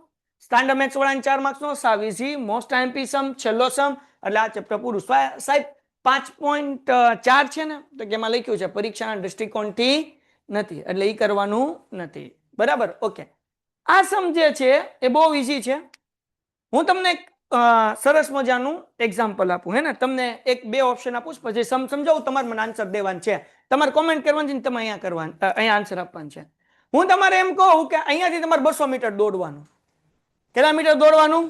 સ્ટાન્ડર્ડ મેથ્સ વાળાને 4 માર્ક્સ નો, સાવ ઇઝી, મોસ્ટ આઈએમપી સમ, છેલ્લો સમ. એટલે આ ચેપ્ટર પૂરું. સાહેબ 5.4 છે ને, તો કે એમાં લખ્યું છે પરીક્ષાના દૃષ્ટિકોણથી નથી, એટલે એ કરવાનું નથી. બરાબર? ઓકે. આ સમ જે છે એ બહુ ઈઝી છે. હું તમને એક સરસ મજાનું એક્ઝામ્પલ આપું. હે ને? તમને 1-2 ઓપ્શન આપું, પછી સમ સમજાવું, તમારે મને આન્સર દેવાનું છે. તમારે કોમેન્ટ કરવાની છે, તમે અહીંયા કરવાનું, અહીંયા આન્સર આપવાનું છે. હું તમારે એમ કહું કે અહીંયાથી તમારે 200 મીટર દોડવાનું. કેટલા મીટર દોડવાનું?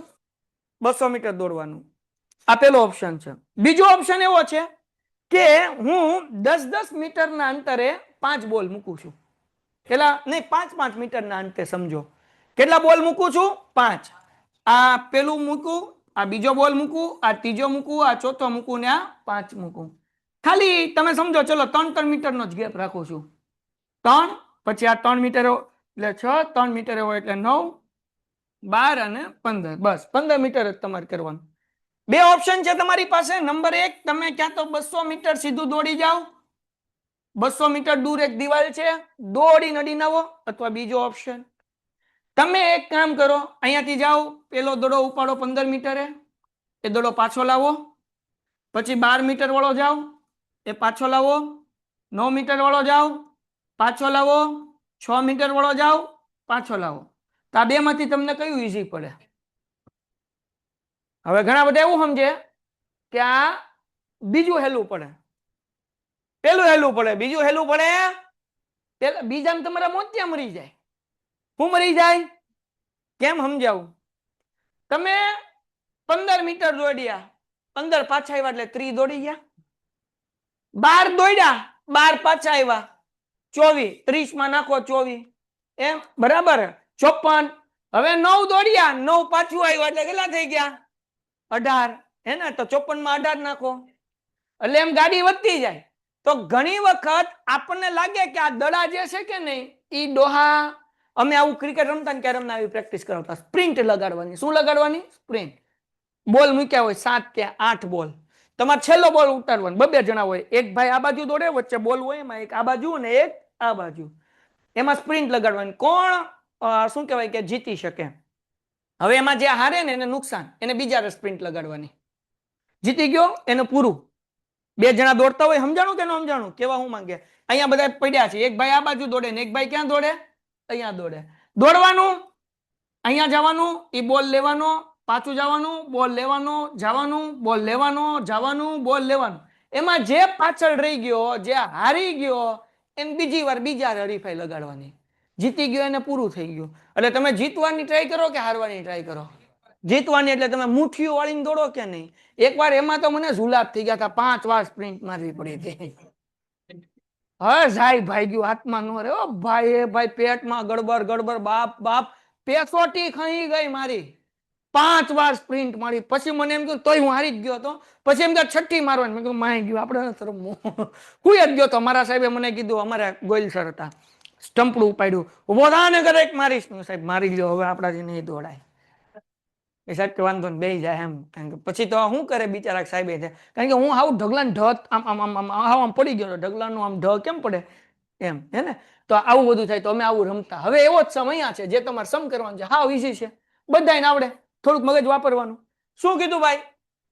200 મીટર દોડવાનું. આ પેલો ઓપ્શન છે. બીજો ઓપ્શન એવો છે કે હું 10-10 મીટરના અંતરે 5 બોલ મૂકું છું. કેટલા? નહીં, 5-5 મીટરના અંતે. સમજો કેટલા બોલ મૂકું છું? 5. આ પેલું મૂકું, આ બીજો બોલ મૂકું, આ ત્રીજો મૂકું, આ ચોથો મૂકું ને આ 5 મૂકું. ખાલી તમે સમજો, ચલો 3-3 મીટરનો જ ગેપ રાખું છું. 3, પછી આ 3 મીટર એટલે 6, 3 મીટર હોય એટલે 9, 12 અને 15. બસ 15 મીટર જ તમારે કરવાનું. 2 ઓપ્શન છે તમારી પાસે. નંબર 1, તમે ક્યાં તો 200 મીટર સીધું દોડી જાઓ, 200 મીટર દૂર એક દિવાલ છે, દોડી નડી આવો. અથવા બીજો ઓપ્શન, તમે એક કામ કરો, અહીંયાથી જાઓ, પેલો દડો ઉપાડો 15 મીટરે, એ દડો પાછો લાવો. પછી 12 મીટર વાળો જાઓ, એ પાછો લાવો. 9 મીટર વાળો જાઓ, પાછો લાવો. 6 મીટર વાળો જાઓ, પાછો લાવો. તો આ 2 માંથી તમને કયું ઈઝી પડે? હવે ઘણા બધા એવું સમજે કે આ બીજું હેલું પડે, પેલું હેલું પડે, બીજું હેલું પડે. બીજામાં તમારા મોતિયા મરી જાય. શું મરી જાય? કેમ સમજાવું? તમે 15 મીટર દોડ્યા, 15 પાછા આવ્યા એટલે 30 દોડી ગયા. 12 દોડ્યા, 12 પાછા આવ્યા, 24. 30 માં નાખો 24, એમ બરાબર 54. હવે 9 દોડ્યા, 9 પાછું આવ્યા એટલે કેટલા થઈ ગયા? 18. હે ને? તો 54 માં 18 નાખો, એટલે એમ ગાડી વધતી જાય. તો ઘણી વખત આપણને લાગે કે આ દડા જે છે કે નહીં, ઈ ડોહા, અમે આવું ક્રિકેટ રમતા ને ક્યારે અમને આવી પ્રેક્ટિસ કરાવતા, સ્પ્રિન્ટ લગાડવાની. શું લગાડવાની? સ્પ્રિન્ટ. બોલ મૂક્યા હોય 7 કે 8 બોલ, તમારે છેલ્લો બોલ ઉતારવાનો. 2 જણા હોય, એક ભાઈ આ બાજુ દોડે, વચ્ચે બોલ હોય, એમાં એક આ બાજુ અને એક આ બાજુ, એમાં સ્પ્રિન્ટ લગાડવાની. કોણ શું કહેવાય કે જીતી શકે? હવે એમાં જે હારે ને એને નુકસાન, એને બીજા સ્પ્રિન્ટ લગાડવાની. જીતી ગયો એને પૂરું. 2 જણા દોડતા હોય, સમજાણું કે ન સમજાણું? કેવા હું માંગે? અહીંયા બધા પડ્યા છે, એક ભાઈ આ બાજુ દોડે ને એક ભાઈ ક્યાં દોડે? અહીંયા દોડે. દોડવાનું, અહીંયા જવાનું, એ બોલ લેવાનો, પાછું જવાનું, બોલ લેવાનો, જવાનું, બોલ લેવાનો, જવાનું, બોલ લેવાનું. એમાં જે પાછળ રહી ગયો, જે હારી ગયો, એને બીજી વાર બીજા હરીફાઈ લગાડવાની. જીતી ગયો એને પૂરું થઈ ગયું. એટલે તમે જીતવાની ટ્રાય કરો કે હારવાની ટ્રાય કરો? જીતવાની. એટલે તમે મુઠ્ઠીઓ વાળીને દોડો કે નહીં? એકવાર એમાં તો મને ઝુલાબ થઈ ગયા હતા, 5 વાર સ્પ્રિન્ટ મારવી પડી હતી. હવે જાય ભાઈ ગયું, હાથમાં નો રે. ઓ ભાઈ, એ ભાઈ પેટમાં ગડબડ ગડબડ, બાપ બાપ, પેસોટી ખાઈ ગઈ મારી. 5 વાર સ્પ્રિન્ટ મારી, પછી મને એમ કહ્યું તોય હું હારી જ ગયો હતો. પછી એમ કે છઠ્ઠી મારવાની, મેં કીધું માય ગયું આપણે નથી રમવું. હુઈ જ ગયો તો. મારા સાહેબે મને કીધું, અમારા ગોયલ સર હતા, સ્ટમ્પડું ઉપાડ્યું, ઉભો થા ને કરે એક મારીશ. સાહેબ મારી લ્યો હવે આપણાથી નહીં દોડાય. એ સાહેબ કે વાંધો ને બેસી જાય એમ. કારણ કે પછી તો શું કરે બિચારા સાહેબે છે, કારણ કે હું આવું ઢગલાને ઢ આમ આમ આમ આમ આમ પડી ગયો. ઢગલાનું આમ ઢ કેમ પડે એમ, હે ને. તો આવું બધું થાય. તો અમે આવું રમતા. હવે એવો જ સમય છે જે તમારે સમ કરવાનું છે. હાવ ઈઝી છે, બધાને આવડે, થોડુંક મગજ વાપરવાનું. શું કીધું ભાઈ?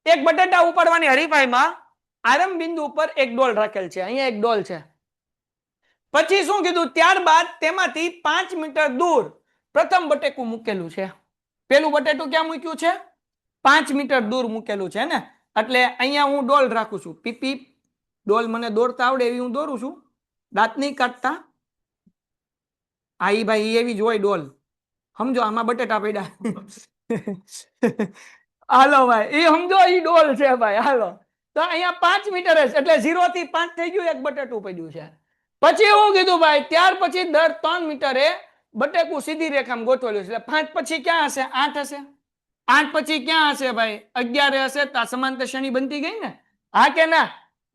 એક બટાટા ઉપાડવાની હરીફાઈમાં આરંભ બિંદુ ઉપર એક ડોલ રાખેલ છે. અહીંયા એક ડોલ છે. પછી શું કીધું? ત્યારબાદ તેમાંથી 5 મીટર દૂર પ્રથમ બટેકું મૂકેલું છે. પેલું બટેટું ક્યાં મૂક્યું છે? 5 મીટર દૂર મૂકેલું છે ને. એટલે અહીંયા હું ડોલ રાખું છું. પીપી ડોલ મને દોરતા આવડે એવી હું દોરું છું, દાંત નહીં કાઢતા. આ ભાઈ એવી જ હોય ડોલ, સમજો. આમાં બટેટા પડ્યા. હાલો ભાઈ, એ સમજો એ ડોલ છે ભાઈ. હાલો, તો અહીંયા 5 મીટર જ, એટલે 0 થી 5 થઈ ગયું, એક બટેટું પડ્યું છે. પછી એવું કીધું ભાઈ, ત્યાર પછી દર 3 મીટરે બટેકું સીધી રેખામાં ગોઠવેલું છે. એટલે 5 પછી ક્યાં હશે? 8 હશે. 8 પછી ક્યાં હશે ભાઈ? 11 હશે. તો સમાંતર શ્રેણી બનતી ગઈ ને? હા કે ના?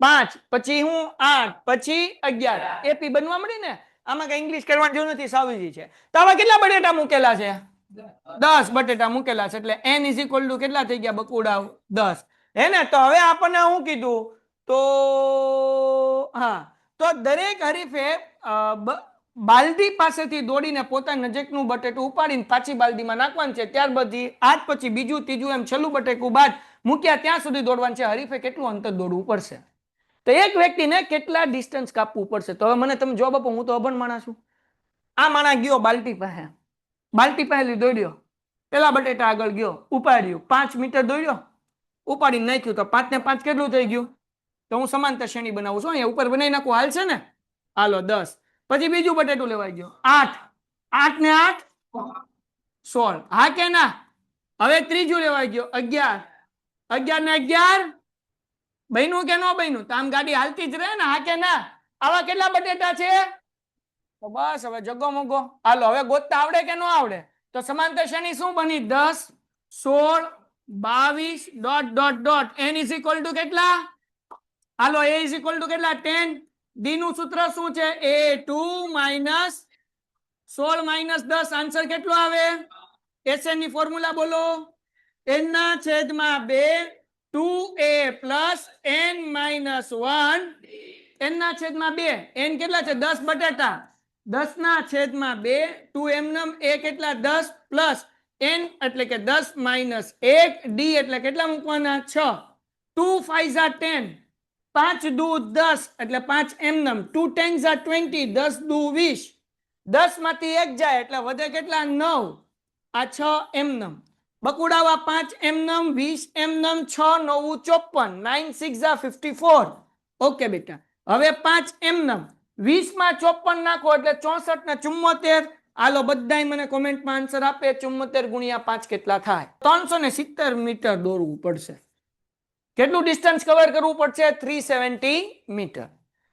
5 પછી હું 8 પછી 11, એપી બનવા મળી ને. આમાં કઈ ઇંગ્લિશ કરવાની જરૂર નથી, સાવજી છે. તો આમાં કેટલા બટેટા મૂકેલા છે? 10 બટેટા મૂકેલા છે. એટલે n ઇઝ ઇક્વલ ટુ કેટલા થઈ ગયા બકુડાવ? 10, હે ને. તો હવે આપણને શું કીધું? તો હા, તો દરેક હરીફે બાલદી પાસેથી દોડીને પોતાની નજીકનું બટેટું ઉપાડીને પાછી બાલદીમાં નાખવાનું છે. ત્યારબાદ આજ પછી બીજું, ત્રીજું એમ છેલ્લું બટેકું બાદ મૂક્યા ત્યાં સુધી દોડવાનું છે. હરીફે કેટલું અંતર દોડવું પડશે, તો એક વ્યક્તિને કેટલા ડિસ્ટન્સ કાપવું પડશે. તો હવે મને તમે જવાબ આપો, હું તો અભણ માણસ છું. આ માણસ ગયો બાલટી પાસે, બાલટી પાસે દોડ્યો, પેલા બટેટા આગળ ગયો, ઉપાડ્યું, 5 મીટર દોડ્યો, ઉપાડીને નાખ્યું. તો 5 ને 5 કેટલું થઈ ગયું? તો હું સમાંતર શ્રેણી બનાવું છું. અહીંયા ઉપર બનાવી નાખું, હાલ છે ને? હાલો 10. પછી બીજું બટેટું લેવાઈ ગયો 8, 8 ને 8 16, હા કે ના? હવે ત્રીજું લેવાઈ ગયો 11, 11 ને 11 બન્યું કે ન બન્યું? તો આમ ગાડી હાલતી જ રહે ને, હા કે ના? આવા કેટલા બટેટા છે? તો બસ હવે જગો મગો. હાલો હવે ગોતતા આવડે કે ન આવડે? તો સમાંતર શ્રેણી શું બની? 10, 16, 22 dot dot dot. n is equal to કેટલા? હાલો, a ઇઝ ઇક્વલ ટુ કેટલા? 10. d નું સૂત્ર શું છે? a2 minus 16 minus 10. આન્સર કેટલો આવે? SN ની ફોર્મ્યુલા બોલો. n ના છેદમાં 2 2a plus n minus 1 n ના છેદમાં 2. n કેટલા છે? 10 બટેટા. 10 ના છેદમાં 2 2 એમનમ a કેટલા? 10 પ્લસ n એટલે કે 10 માઇનસ 1 d એટલે કેટલા મૂકવાના? 6. 2 5 are 10, 5 દુ 10 એટલે 5 એમનમ. 2 10 are 20, 10 દુ 20. 10 માંથી 1 જાય એટલે વધે કેટલા? 9. આ 6 એમનમ. બકુડાવા 5 એમનમ, 20 એમનમ, 6 9 54, 9 6 are 54. ઓકે બેટા, હવે 5 એમનમ 20 માં 54 નાખો એટલે 64 ને 74. હાલો બધાય મને કોમેન્ટમાં આન્સર આપે. 74 ગુણ્યા 5 કેટલા થાય? 370 મીટર દોડવું પડશે. કેટલું ડિસ્ટન્સ કવર કરવું પડશે? 370 મીટર.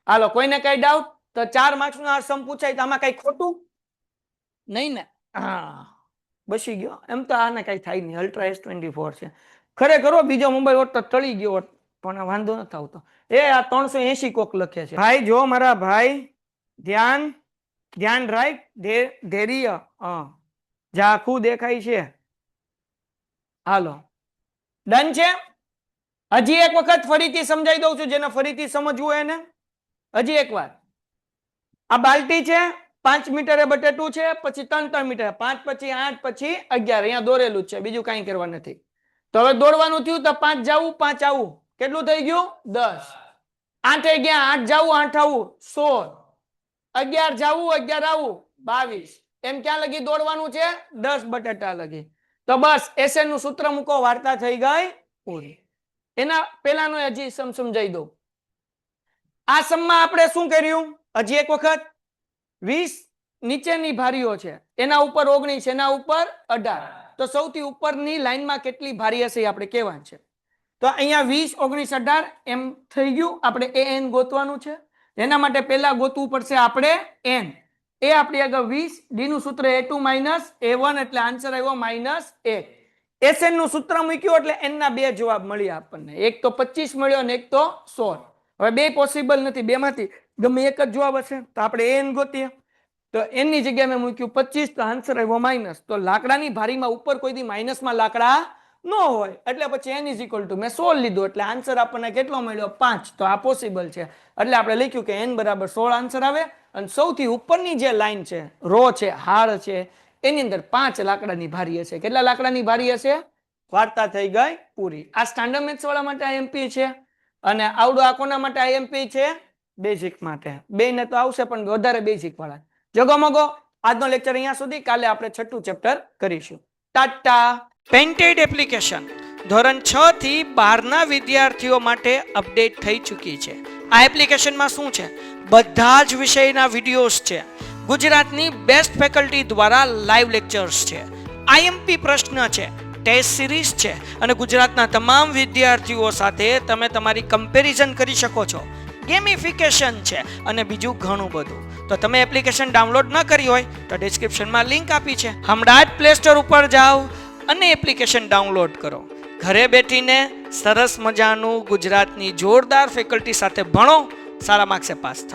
હાલો, કોઈને કઈ ડાઉટ? તો 4 માર્ક્સ નો આ સમ પૂછાય તો આમાં કઈ ખોટું નહીં ને? હા, બસી ગયો. એમ તો આને કઈ થાય નહીં, અલ્ટ્રા S24 છે. ખરેખર બીજો મોબાઈલ હોત તો ટળી ગયો હોત, પણ વાંધો નથી આવતો. એ આ 380 કોક લખે છે ભાઈ. જો મારા ભાઈ, ધ્યાન રાખ, ધૈર્ય ઝાખું દેખાય છે. હાલો, ડન છે. હજી એક વખત ફરીથી સમજાઈ દઉં છું, જેને ફરીથી સમજવું એને. હજી એક વાર, આ બાલટી છે, 5 મીટરે બટેટું છે, પછી 3 મીટર, 5 પછી 8 પછી 11. અહીંયા દોરેલું છે, બીજું કઈ કરવા નથી. તો હવે દોડવાનું થયું તો 5 જાવું 5 આવું, કેટલું થઈ ગયું? 10. 8 ગયા, 8 જાવું 8 આવું 16, 11 જાવું 11 આવું 22. એમ ક્યાં લગી દોડવાનું છે? 10 બટેટા લગી. તો બસ SN નું સૂત્ર મૂકો, વાર્તા થઈ ગઈ પૂરી. એના પેલાનો હજી સમજાઈ દો. આ સમમાં આપણે શું કર્યું? હજી એક વખત, 20 નીચેની ભારીઓ છે, એના ઉપર 19, એના ઉપર 18. તો સૌથી ઉપરની લાઈનમાં કેટલી ભારી હશે આપણે કહેવાનું છે. તો અહીંયા 20 19 18 એમ થઈ ગયું. આપણે an ગોતવાનું છે. એના માટે પહેલા ગોતવું પડશે આપણે n. એ આપણી આગળ 20, d નું સૂત્ર a2 માઇનસ a1 એટલે આન્સર આવ્યો -1. SN નું સૂત્ર મૂક્યું એટલે n ના બે જવાબ મળ્યા આપણને. એક તો 25 મળ્યો અને એક તો 16. હવે બે પોસિબલ નથી, બે માંથી ગમે એક જ જવાબ હશે તો આપણે n ગોતીએ. તો n ની જગ્યાએ મેં મૂક્યું 25 તો આન્સર આવ્યો માઇનસ. તો લાકડાની ભારીમાં ઉપર કોઈ દી માઇનસમાં લાકડા ન હોય એટલે પછી n ઇઝ ઇક્વલ ટુ મેં 16 લીધું એટલે આન્સર આપણને કેટલો મળ્યો 5. તો આ પોસિબલ છે એટલે આપણે લખ્યું કે n બરાબર 16 આન્સર આવે. અને સૌથી ઉપરની જે લાઈન છે, રો છે, હાર છે, એની અંદર 5 લાકડાની ભારી હશે. કેટલા લાકડાની ભારી હશે? વાર્તા થઈ ગઈ પૂરી. આ સ્ટાન્ડર્ડ મેથ્સ વાળા માટે IMP છે અને આવડું આ કોના માટે IMP છે? બેઝિક માટે. બેને તો આવશે પણ વધારે બેઝિક વાળા. જગો મગો આજનો લેક્ચર અહીંયા સુધી. કાલે આપણે 6થું ચેપ્ટર કરીશું. ટાટા. પેઇન્ટેડ એપ્લિકેશન ધોરણ 6 થી 12ના વિદ્યાર્થીઓ માટે અપડેટ થઈ ચૂકી છે. આ એપ્લિકેશનમાં શું છે? બધા જ વિષયના વિડીયોઝ છે. ગુજરાતની બેસ્ટ ફેકલ્ટી દ્વારા લાઈવ લેક્ચર્સ છે. IMP પ્રશ્ન છે, ટેસ્ટ સિરીઝ છે અને ગુજરાતના તમામ વિદ્યાર્થીઓ સાથે તમે તમારી કમ્પેરિઝન કરી શકો છો. ગેમિફિકેશન છે અને બીજું ઘણું બધું. તો તમે એપ્લિકેશન ડાઉનલોડ ન કરી હોય તો ડિસ્ક્રિપ્શનમાં લિંક આપી છે. હમણાં જ પ્લે સ્ટોર ઉપર જાઓ અને એપ્લિકેશન ડાઉનલોડ કરો. ઘરે બેઠીને સરસ મજાનું ગુજરાતની જોરદાર ફેકલ્ટી સાથે ભણો, સારા માર્ક્સે પાસ થાઓ.